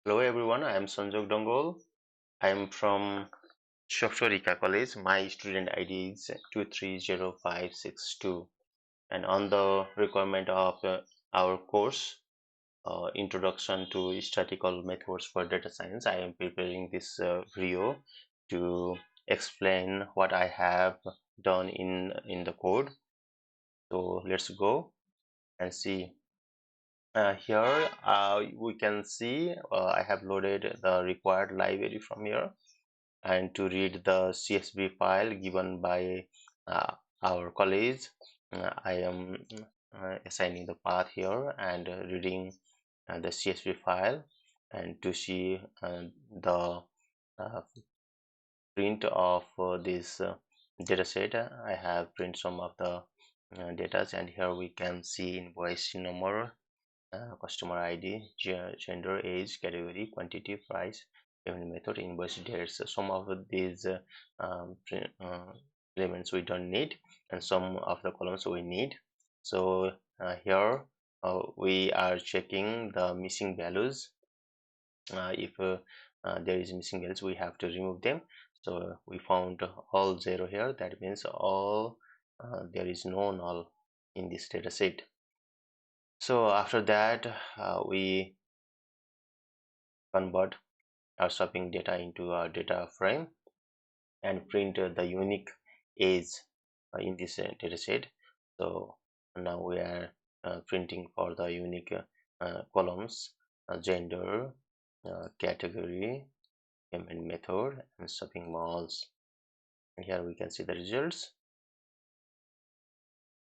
Hello everyone, I am Sanjok Dangol. I am from Shoftorika College. My student ID is 230562, and on the requirement of our course Introduction to Statistical Methods for Data Science, I am preparing this video to explain what I have done in the code. So let's go and see. Here we can see I have loaded the required library from here, and to read the CSV file given by our college, I am assigning the path here and reading the CSV file, and to see the uh, print of this data set. I have print some of the data, and here we can see invoice number, customer ID, gender, age, category, quantity, price, payment method, invoice dates. Some of these elements we don't need, and some of the columns we need. So here we are checking the missing values. If there is missing values, we have to remove them. So we found all zero here. That means all there is no null in this data set. So after that, we convert our shopping data into a data frame and print the unique age in this data set. So now we are printing for the unique columns, gender, category, payment method, and shopping malls. And here we can see the results.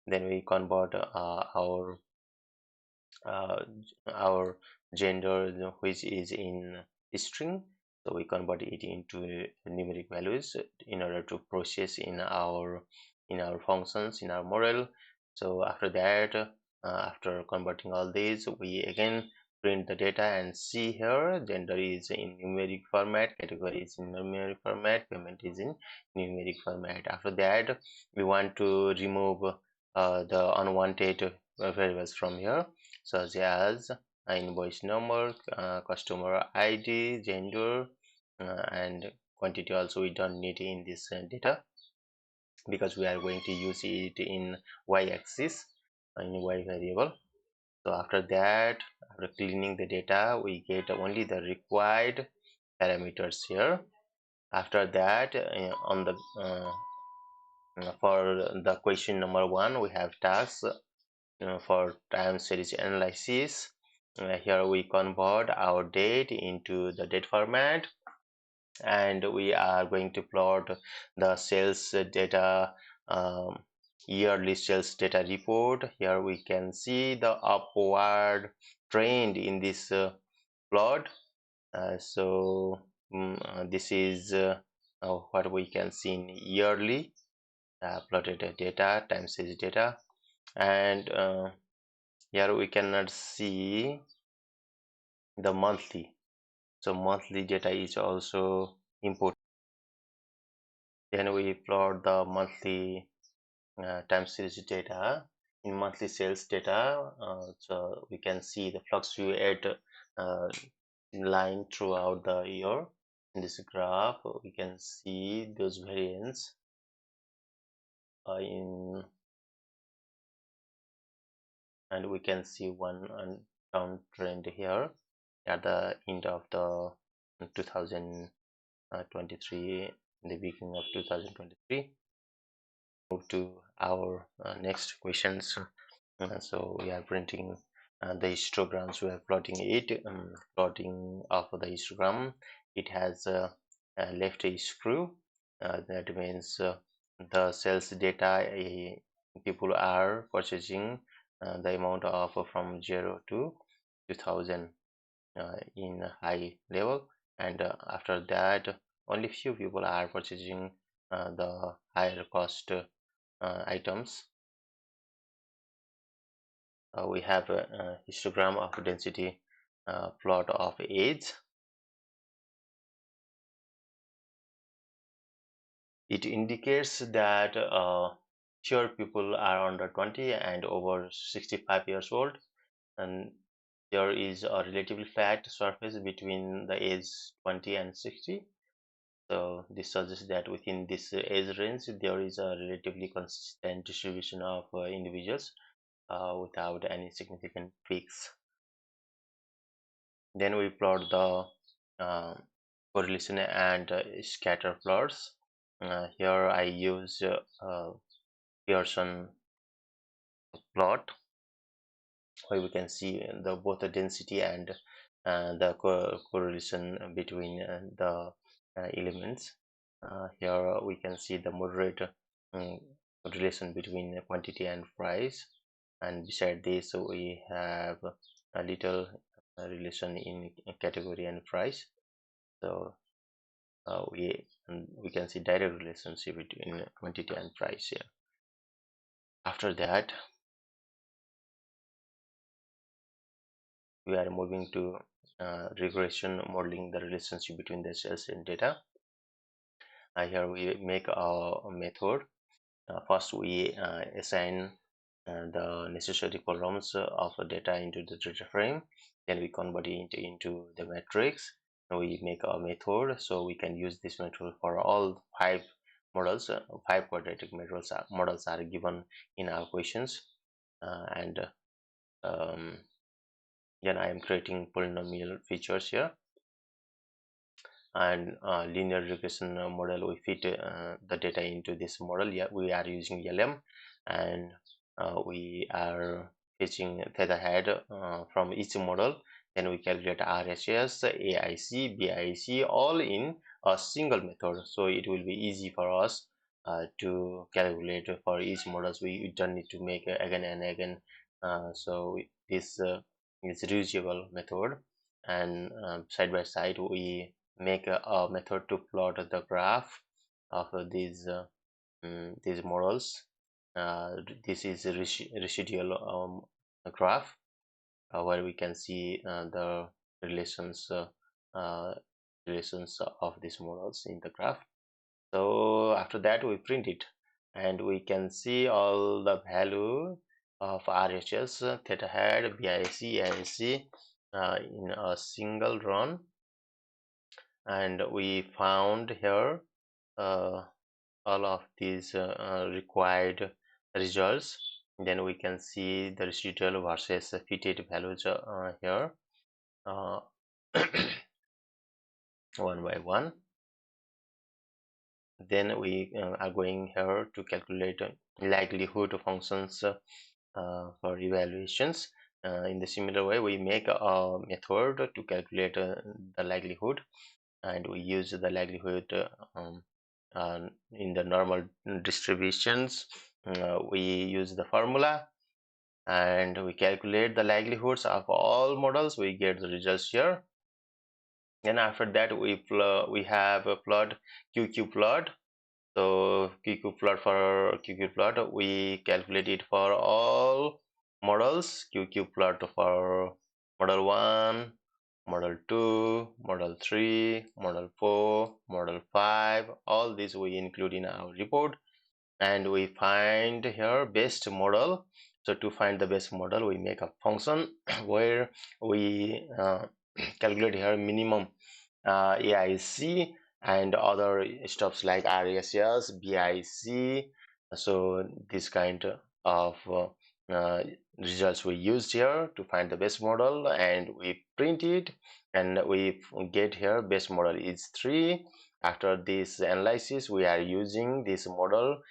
Then we convert uh, our gender, which is in string, so we convert it into numeric values in order to process in our functions, in our model. So after that, after converting all these, we again print the data and see here gender is in numeric format, category is in numeric format, payment is in numeric format. After that, we want to remove the unwanted variables from here, such as invoice number, customer ID, gender, and quantity. Also we don't need in this data, because we are going to use it in y-axis, in y variable. So after that, after cleaning the data, we get only the required parameters here. After that, on the for the question number 1, we have tasks for time series analysis. Here we convert our date into the date format, and we are going to plot the sales data, um, yearly sales data report. Here we can see the upward trend in this plot. This is what we can see in yearly plotted data, time series data, and here we cannot see the monthly. So monthly data is also important. Then we plot the monthly time series data. In monthly sales data, so we can see the fluctuate uh, line throughout the year. In this graph, we can see those variance in, and we can see one downtrend here at the end of the 2023, in the beginning of 2023. Move to our next questions. So we are printing the histograms. We are plotting it, plotting of the histogram. It has left a screw. That means the sales data, people are purchasing the amount of from 0 to 2000 in high level, and after that only few people are purchasing the higher cost items. We have a histogram of density plot of age. It indicates that fewer people are under 20 and over 65 years old, and there is a relatively flat surface between the age 20 and 60. So this suggests that within this age range, there is a relatively consistent distribution of individuals without any significant peaks. Then we plot the correlation and scatter plots. Here I use Pearson plot, where we can see the both the density and the correlation between the elements. Here we can see the moderate um, relation between quantity and price, and beside this we have a little relation in category and price. So we can see direct relationship between quantity and price here. After that, we are moving to regression modeling the relationship between the cells and data. Here we make a method. First, we assign the necessary columns of the data into the data frame. Then we convert it into the matrix. We make a method, so we can use this method for all five models. Five quadratic models are given in our questions, and um, then I am creating polynomial features here, and linear regression model. We fit the data into this model. Yeah, we are using LM, and we are fetching theta head from each model. Then we calculate RHS, AIC, BIC all in a single method, so it will be easy for us to calculate for each models. We don't need to make again and again, so this is reusable method. And side by side we make a method to plot the graph of these models. This is a residual graph where we can see the relations uh, relations of these models in the graph. So after that we print it, and we can see all the value of RHS, theta head, BIC, AIC in a single run, and we found here uh, all of these required results. Then we can see the residual versus fitted values here uh, one by one. Then we are going here to calculate likelihood functions for evaluations. In the similar way, we make a method to calculate the likelihood, and we use the likelihood in the normal distributions. We use the formula, and we calculate the likelihoods of all models. We get the results here. And after that we have a plot, QQ plot. So QQ plot, for QQ plot we calculate it for all models. QQ plot for model 1, model 2, model 3, model 4, model 5, all these we include in our report, and we find here best model. So to find the best model, we make a function where we calculate here minimum AIC and other stuffs like RSS, BIC. So this kind of results we used here to find the best model, and we print it, and we get here best model is 3. After this analysis, we are using this model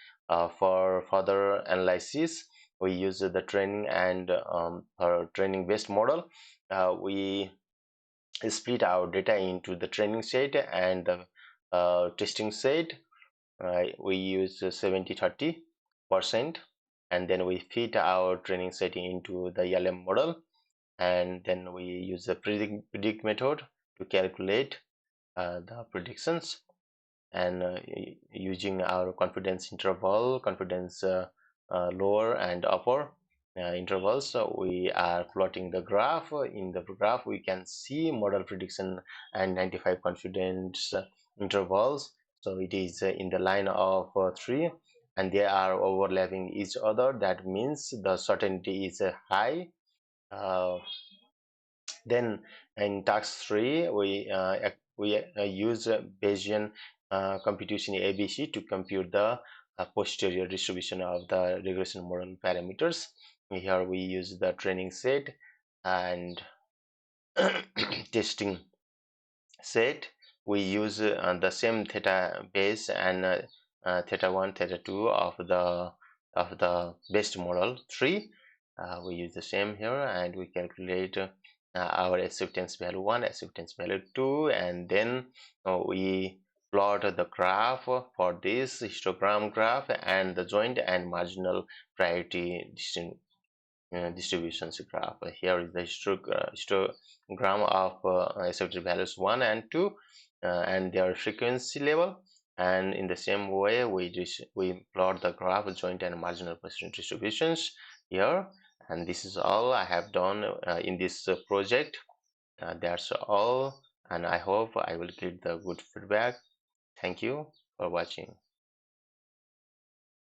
for further analysis. We use the training and for training based model. We split our data into the training set and the testing set. We use 70-30%, and then we fit our training set into the LM model, and then we use the predict method to calculate the predictions, and using our confidence interval, confidence lower and upper intervals. So we are plotting the graph. In the graph we can see model prediction and 95 confidence intervals. So it is in the line of 3, and they are overlapping each other. That means the certainty is high. uh, Then in task 3, we use Bayesian computation ABC to compute the posterior distribution of the regression model parameters. Here we use the training set and testing set. We use the same theta base and theta 1 theta 2 of the best model 3. We use the same here, and we calculate our acceptance value 1, acceptance value 2, and then we plot the graph for this histogram graph and the joint and marginal priority distributions graph. Here is the histogram of accepted values 1 and 2 and their frequency level. And in the same way, we plot the graph joint and marginal percent distributions here. And this is all I have done in this project. That's all, and I hope I will get the good feedback. Thank you for watching.